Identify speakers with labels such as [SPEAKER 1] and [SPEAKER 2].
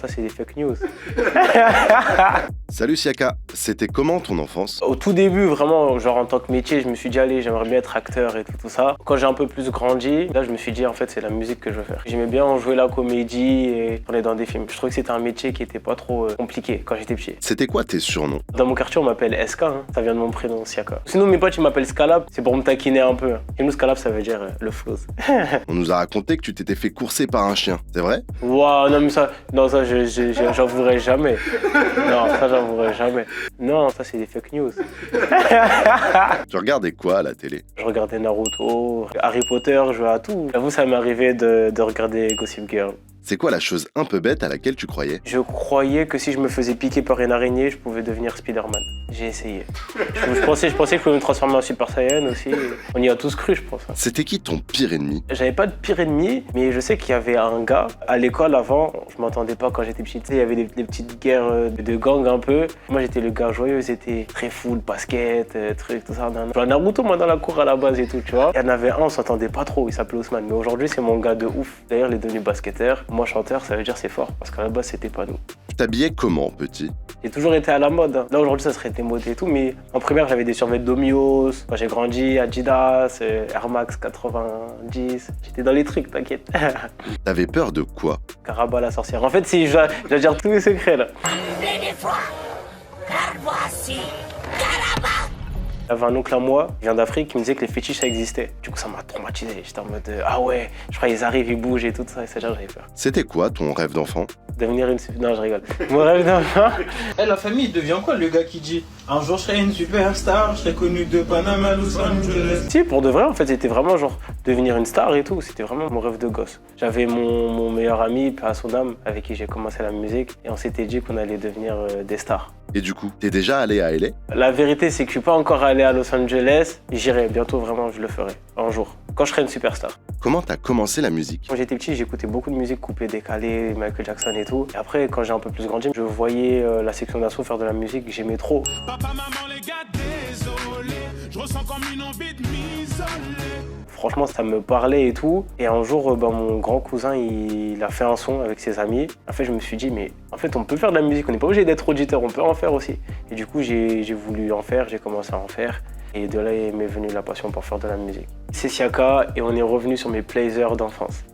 [SPEAKER 1] ça c'est des fake news.
[SPEAKER 2] Salut Siaka, c'était comment ton enfance?
[SPEAKER 1] Au tout début, vraiment, genre en tant que métier, je me suis dit, allez, j'aimerais bien être acteur et tout ça. Quand j'ai un peu plus grandi, là, je me suis dit, en fait, c'est la musique que je veux faire. J'aimais bien jouer la comédie et tourner dans des films. Je trouvais que c'était un métier qui était pas trop compliqué quand j'étais petit.
[SPEAKER 2] C'était quoi tes surnoms?
[SPEAKER 1] Dans mon quartier, on m'appelle SK, hein. Ça vient de mon prénom, Siaka. Sinon, mes potes, ils m'appellent Scalab, c'est pour me taquiner un peu. Et nous, Scalab, ça veut dire le flow.
[SPEAKER 2] On nous a raconté que tu t'étais fait courser par un chien, c'est vrai?
[SPEAKER 1] Waouh, non, mais ça, non, ça, j'avouerai jamais. Non, ça, j'avouerai jamais. Non, ça, c'est des fake news.
[SPEAKER 2] Tu regardais quoi à la télé?
[SPEAKER 1] Je regardais Naruto, Harry Potter, je jouais à tout. J'avoue, ça m'est arrivé de regarder Gossip Girl.
[SPEAKER 2] C'est quoi la chose un peu bête à laquelle tu croyais?
[SPEAKER 1] Je croyais que si je me faisais piquer par une araignée, je pouvais devenir Spider-Man. J'ai essayé. Je pensais que je pouvais me transformer en Super Saiyan aussi. On y a tous cru, je pense.
[SPEAKER 2] C'était qui ton pire ennemi?
[SPEAKER 1] J'avais pas de pire ennemi, mais je sais qu'il y avait un gars à l'école avant. Je m'entendais pas quand j'étais petit. Tu sais, il y avait des petites guerres de gang un peu. Moi, j'étais le gars joyeux. J'étais très full basket, truc, tout ça. Je jouais à Naruto, moi, dans la cour à la base et tout, tu vois. Il y en avait un, on s'entendait pas trop. Il s'appelait Ousmane. Mais aujourd'hui, c'est mon gars de ouf. D'ailleurs, il est devenu basketteur. Moi, chanteur, ça veut dire c'est fort. Parce qu'à la base, c'était pas nous.
[SPEAKER 2] Tu t'habillais comment, petit?
[SPEAKER 1] J'ai toujours été à la mode. Hein. Là, aujourd'hui, ça serait démodé et tout. Mais en primaire, j'avais des survêtements Domios. Quand j'ai grandi, Adidas, Air Max 90. J'étais dans les trucs, t'inquiète.
[SPEAKER 2] T'avais peur de quoi?
[SPEAKER 1] Caraba la sorcière. En fait, si je dois dire tous mes secrets là. Il y avait un oncle à moi, il vient d'Afrique, qui me disait que les fétiches ça existait. Du coup, ça m'a traumatisé. J'étais en mode ah ouais, je crois qu'ils arrivent, ils bougent et tout ça. Et ça, j'avais peur.
[SPEAKER 2] C'était quoi ton rêve d'enfant?
[SPEAKER 1] Devenir une. Non, je rigole. Mon rêve d'enfant.
[SPEAKER 3] La famille, il devient quoi le gars qui dit un jour je serai une superstar, je serai connu de Panama à Los Angeles?
[SPEAKER 1] Si, pour de vrai, en fait, c'était vraiment genre devenir une star et tout. C'était vraiment mon rêve de gosse. J'avais mon meilleur ami, paix à son âme, avec qui j'ai commencé la musique. Et on s'était dit qu'on allait devenir des stars.
[SPEAKER 2] Et du coup, t'es déjà allé à LA?
[SPEAKER 1] La vérité, c'est que je suis pas encore allé à Los Angeles. J'irai bientôt, vraiment, je le ferai. Un jour. Quand je serai une superstar.
[SPEAKER 2] Comment t'as commencé la musique?
[SPEAKER 1] Quand j'étais petit, j'écoutais beaucoup de musique coupée, décalée, Michael Jackson et tout. Et après, quand j'ai un peu plus grandi, je voyais la section d'assaut faire de la musique, j'aimais trop.
[SPEAKER 4] Papa, maman, les gars, désolé, je ressens comme une envie de m'isoler.
[SPEAKER 1] Franchement, ça me parlait et tout. Et un jour, mon grand cousin, il a fait un son avec ses amis. En fait, je me suis dit, mais en fait, on peut faire de la musique, on n'est pas obligé d'être auditeur, on peut en faire aussi. Et du coup, j'ai voulu en faire, j'ai commencé à en faire. Et de là m'est venue la passion pour faire de la musique. C'est Siaka et on est revenu sur mes plaisirs d'enfance.